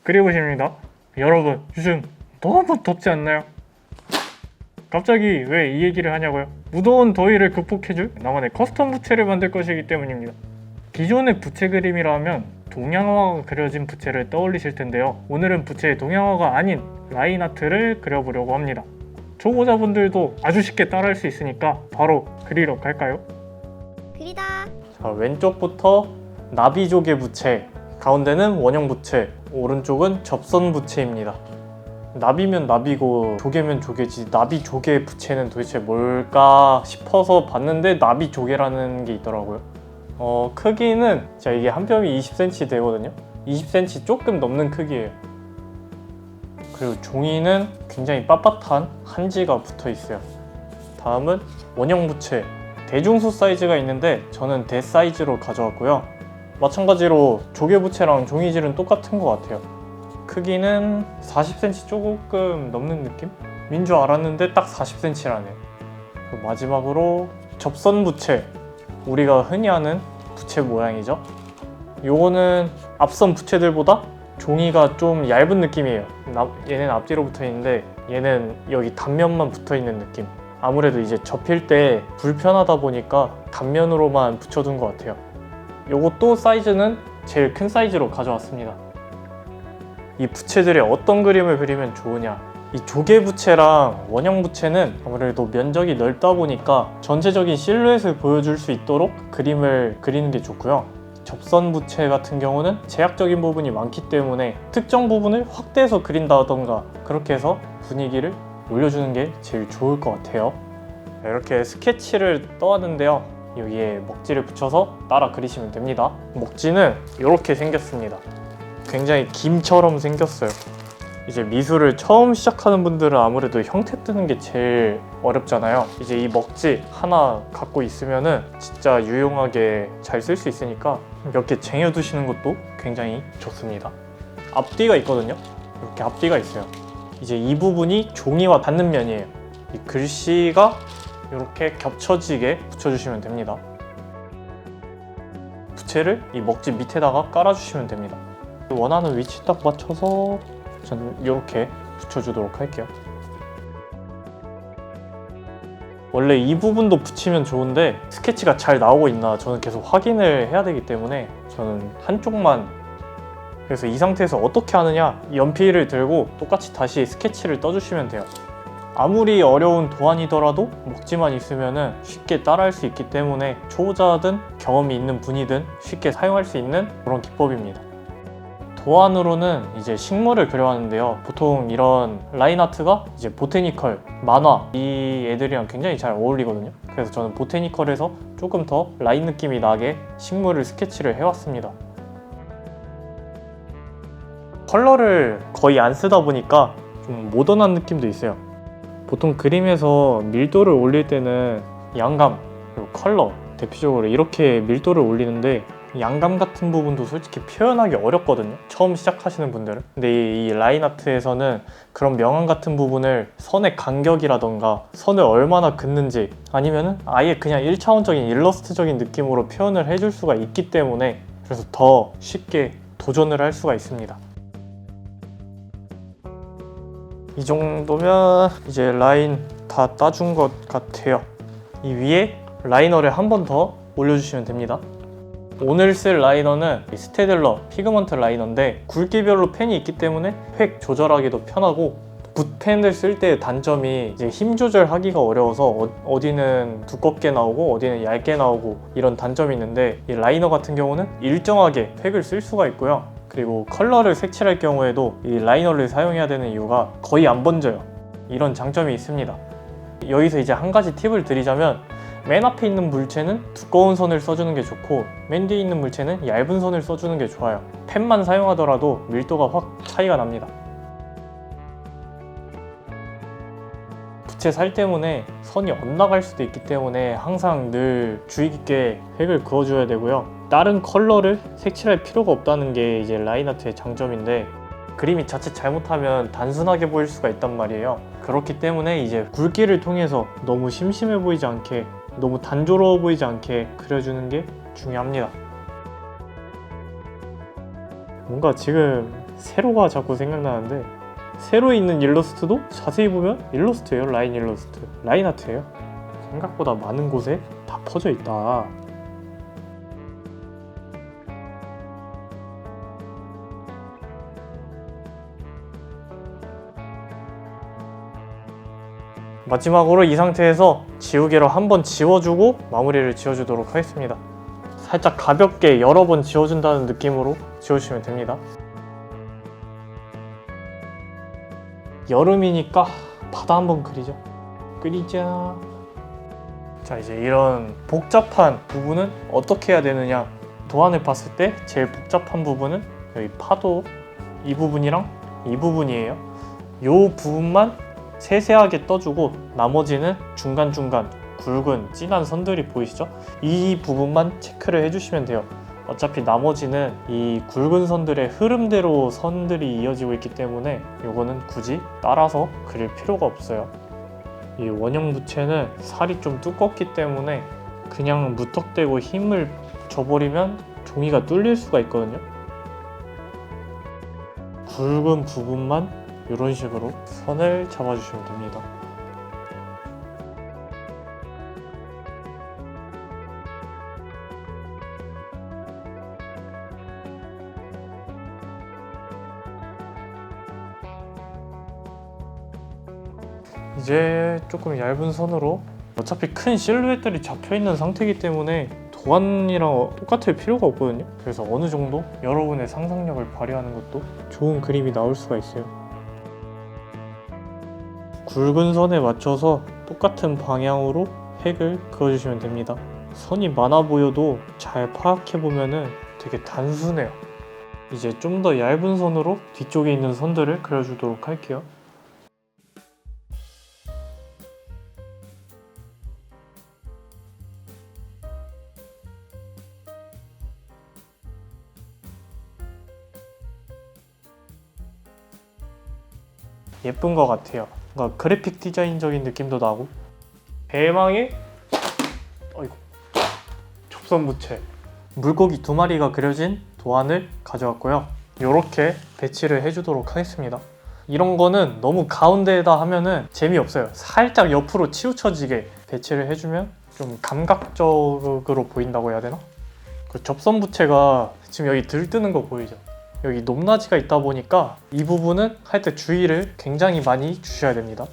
그리고십니다. 여러분, 요즘 너무 덥지 않나요? 갑자기 왜 이 얘기를 하냐고요? 무더운 더위를 극복해줄 나만의 커스텀 부채를 만들 것이기 때문입니다. 기존의 부채 그림이라면 동양화가 그려진 부채를 떠올리실 텐데요. 오늘은 부채의 동양화가 아닌 라인 아트를 그려보려고 합니다. 초보자분들도 아주 쉽게 따라할 수 있으니까 바로 그리러 갈까요? 그리다. 자, 왼쪽부터 나비조개 부채, 가운데는 원형 부채, 오른쪽은 접선 부채입니다. 나비면 나비고 조개면 조개지 나비조개 부채는 도대체 뭘까 싶어서 봤는데 나비조개라는 게 있더라고요. 크기는 자 이게 한 뼘이 20cm 되거든요. 20cm 조금 넘는 크기예요. 그리고 종이는 굉장히 빳빳한 한지가 붙어 있어요. 다음은 원형 부채, 대중소 사이즈가 있는데 저는 대 사이즈로 가져왔고요. 마찬가지로 조개 부채랑 종이질은 똑같은 것 같아요. 크기는 40cm 조금 넘는 느낌? 민 줄 알았는데 딱 40cm라네요. 마지막으로 접선 부채, 우리가 흔히 하는 부채 모양이죠. 요거는 앞선 부채들보다 종이가 좀 얇은 느낌이에요. 얘는 앞뒤로 붙어 있는데 얘는 여기 단면만 붙어 있는 느낌. 아무래도 이제 접힐 때 불편하다 보니까 단면으로만 붙여둔 것 같아요. 요것도 사이즈는 제일 큰 사이즈로 가져왔습니다. 이 부채들의 어떤 그림을 그리면 좋으냐, 이 조개 부채랑 원형 부채는 아무래도 면적이 넓다 보니까 전체적인 실루엣을 보여줄 수 있도록 그림을 그리는 게 좋고요. 접선 부채 같은 경우는 제약적인 부분이 많기 때문에 특정 부분을 확대해서 그린다던가 그렇게 해서 분위기를 올려주는 게 제일 좋을 것 같아요. 이렇게 스케치를 떠왔는데요. 여기에 먹지를 붙여서 따라 그리시면 됩니다. 먹지는 이렇게 생겼습니다. 굉장히 김처럼 생겼어요. 이제 미술을 처음 시작하는 분들은 아무래도 형태 뜨는 게 제일 어렵잖아요. 이제 이 먹지 하나 갖고 있으면은 진짜 유용하게 잘 쓸 수 있으니까 몇 개 쟁여두시는 것도 굉장히 좋습니다. 앞뒤가 있거든요. 이렇게 앞뒤가 있어요. 이제 이 부분이 종이와 닿는 면이에요. 이 글씨가 이렇게 겹쳐지게 붙여주시면 됩니다. 부채를 이 먹지 밑에다가 깔아주시면 됩니다. 원하는 위치 딱 맞춰서 저는 이렇게 붙여주도록 할게요. 원래 이 부분도 붙이면 좋은데 스케치가 잘 나오고 있나 저는 계속 확인을 해야 되기 때문에 저는 한쪽만, 그래서 이 상태에서 어떻게 하느냐, 연필을 들고 똑같이 다시 스케치를 떠주시면 돼요. 아무리 어려운 도안이더라도 먹지만 있으면 쉽게 따라할 수 있기 때문에 초보자든 경험이 있는 분이든 쉽게 사용할 수 있는 그런 기법입니다. 도안으로는 이제 식물을 그려하는데요. 보통 이런 라인 아트가 이제 보테니컬, 만화 이 애들이랑 굉장히 잘 어울리거든요. 그래서 저는 보테니컬에서 조금 더 라인 느낌이 나게 식물을 스케치를 해왔습니다. 컬러를 거의 안 쓰다 보니까 좀 모던한 느낌도 있어요. 보통 그림에서 밀도를 올릴 때는 양감, 그리고 컬러 대표적으로 이렇게 밀도를 올리는데 양감 같은 부분도 솔직히 표현하기 어렵거든요, 처음 시작하시는 분들은. 근데 이 라인 아트에서는 그런 명암 같은 부분을 선의 간격이라던가 선을 얼마나 긋는지 아니면은 아예 그냥 1차원적인 일러스트적인 느낌으로 표현을 해줄 수가 있기 때문에 그래서 더 쉽게 도전을 할 수가 있습니다. 이 정도면 이제 라인 다 따준 것 같아요. 이 위에 라이너를 한 번 더 올려주시면 됩니다. 오늘 쓸 라이너는 스테들러 피그먼트 라이너인데 굵기별로 펜이 있기 때문에 획 조절하기도 편하고, 붓펜을 쓸 때의 단점이 이제 힘 조절하기가 어려워서 어디는 두껍게 나오고 어디는 얇게 나오고 이런 단점이 있는데, 이 라이너 같은 경우는 일정하게 획을 쓸 수가 있고요. 그리고 컬러를 색칠할 경우에도 이 라이너를 사용해야 되는 이유가 거의 안 번져요. 이런 장점이 있습니다. 여기서 이제 한 가지 팁을 드리자면, 맨 앞에 있는 물체는 두꺼운 선을 써주는 게 좋고 맨 뒤에 있는 물체는 얇은 선을 써주는 게 좋아요. 펜만 사용하더라도 밀도가 확 차이가 납니다. 부채 살 때문에 선이 엇나갈 수도 있기 때문에 항상 늘 주의 깊게 획을 그어줘야 되고요. 다른 컬러를 색칠할 필요가 없다는 게 이제 라인 아트의 장점인데, 그림이 자칫 잘못하면 단순하게 보일 수가 있단 말이에요. 그렇기 때문에 이제 굵기를 통해서 너무 심심해 보이지 않게, 너무 단조로워 보이지 않게 그려주는 게 중요합니다. 뭔가 지금 세로가 자꾸 생각나는데 세로에 있는 일러스트도 자세히 보면 일러스트예요. 라인 일러스트, 라인 아트예요. 생각보다 많은 곳에 다 퍼져 있다. 마지막으로 이 상태에서 지우개로 한번 지워주고 마무리를 지어주도록 하겠습니다. 살짝 가볍게 여러 번 지워준다는 느낌으로 지워주시면 됩니다. 여름이니까 바다 한번 그리죠. 그리자. 자, 이제 이런 복잡한 부분은 어떻게 해야 되느냐. 도안을 봤을 때 제일 복잡한 부분은 여기 파도 이 부분이랑 이 부분이에요. 이 부분만 세세하게 떠주고 나머지는 중간중간 굵은 진한 선들이 보이시죠? 이 부분만 체크를 해주시면 돼요. 어차피 나머지는 이 굵은 선들의 흐름대로 선들이 이어지고 있기 때문에 이거는 굳이 따라서 그릴 필요가 없어요. 이 원형 부채는 살이 좀 두껍기 때문에 그냥 무턱대고 힘을 줘버리면 종이가 뚫릴 수가 있거든요. 굵은 부분만 이런 식으로 선을 잡아주시면 됩니다. 이제 조금 얇은 선으로 어차피 큰 실루엣들이 잡혀있는 상태이기 때문에 도안이랑 똑같을 필요가 없거든요. 그래서 어느 정도 여러분의 상상력을 발휘하는 것도 좋은 그림이 나올 수가 있어요. 굵은 선에 맞춰서 똑같은 방향으로 획을 그어주시면 됩니다. 선이 많아 보여도 잘 파악해보면 되게 단순해요. 이제 좀 더 얇은 선으로 뒤쪽에 있는 선들을 그려주도록 할게요. 예쁜 것 같아요. 뭔가 그래픽 디자인적인 느낌도 나고. 대망의 접선 부채, 물고기 2마리가 그려진 도안을 가져왔고요. 이렇게 배치를 해주도록 하겠습니다. 이런 거는 너무 가운데에다 하면은 재미없어요. 살짝 옆으로 치우쳐지게 배치를 해주면 좀 감각적으로 보인다고 해야 되나? 그 접선 부채가 지금 여기 들뜨는 거 보이죠? 여기 높낮이가 있다 보니까 이 부분은 할 때 주의를 굉장히 많이 주셔야 됩니다.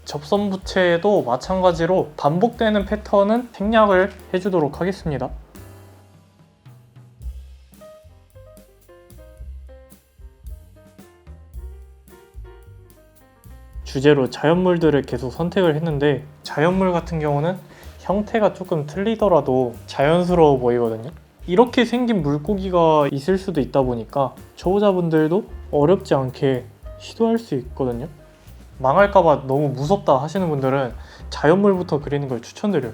접선 부채에도 마찬가지로 반복되는 패턴은 생략을 해주도록 하겠습니다. 주제로 자연물들을 계속 선택을 했는데 자연물 같은 경우는 형태가 조금 틀리더라도 자연스러워 보이거든요. 이렇게 생긴 물고기가 있을 수도 있다 보니까 초보자분들도 어렵지 않게 시도할 수 있거든요. 망할까봐 너무 무섭다 하시는 분들은 자연물부터 그리는 걸 추천드려요.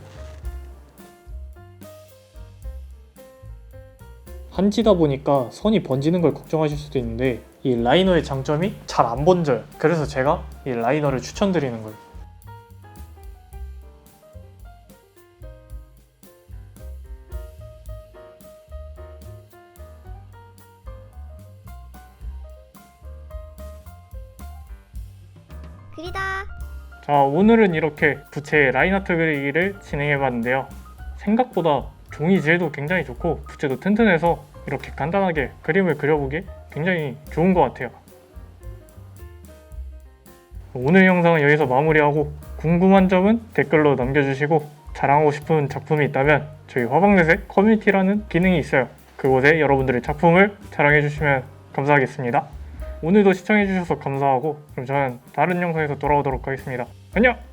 한지다 보니까 선이 번지는 걸 걱정하실 수도 있는데 이 라이너의 장점이 잘 안 번져요. 그래서 제가 이 라이너를 추천드리는 거예요. 그리다. 자, 오늘은 이렇게 부채 라인 아트 그리기를 진행해봤는데요. 생각보다 종이 질도 굉장히 좋고 부채도 튼튼해서 이렇게 간단하게 그림을 그려보기 굉장히 좋은 것 같아요. 오늘 영상은 여기서 마무리하고 궁금한 점은 댓글로 남겨주시고 자랑하고 싶은 작품이 있다면 저희 화방넷에 커뮤니티라는 기능이 있어요. 그곳에 여러분들의 작품을 자랑해주시면 감사하겠습니다. 오늘도 시청해주셔서 감사하고 그럼 저는 다른 영상에서 돌아오도록 하겠습니다. 안녕!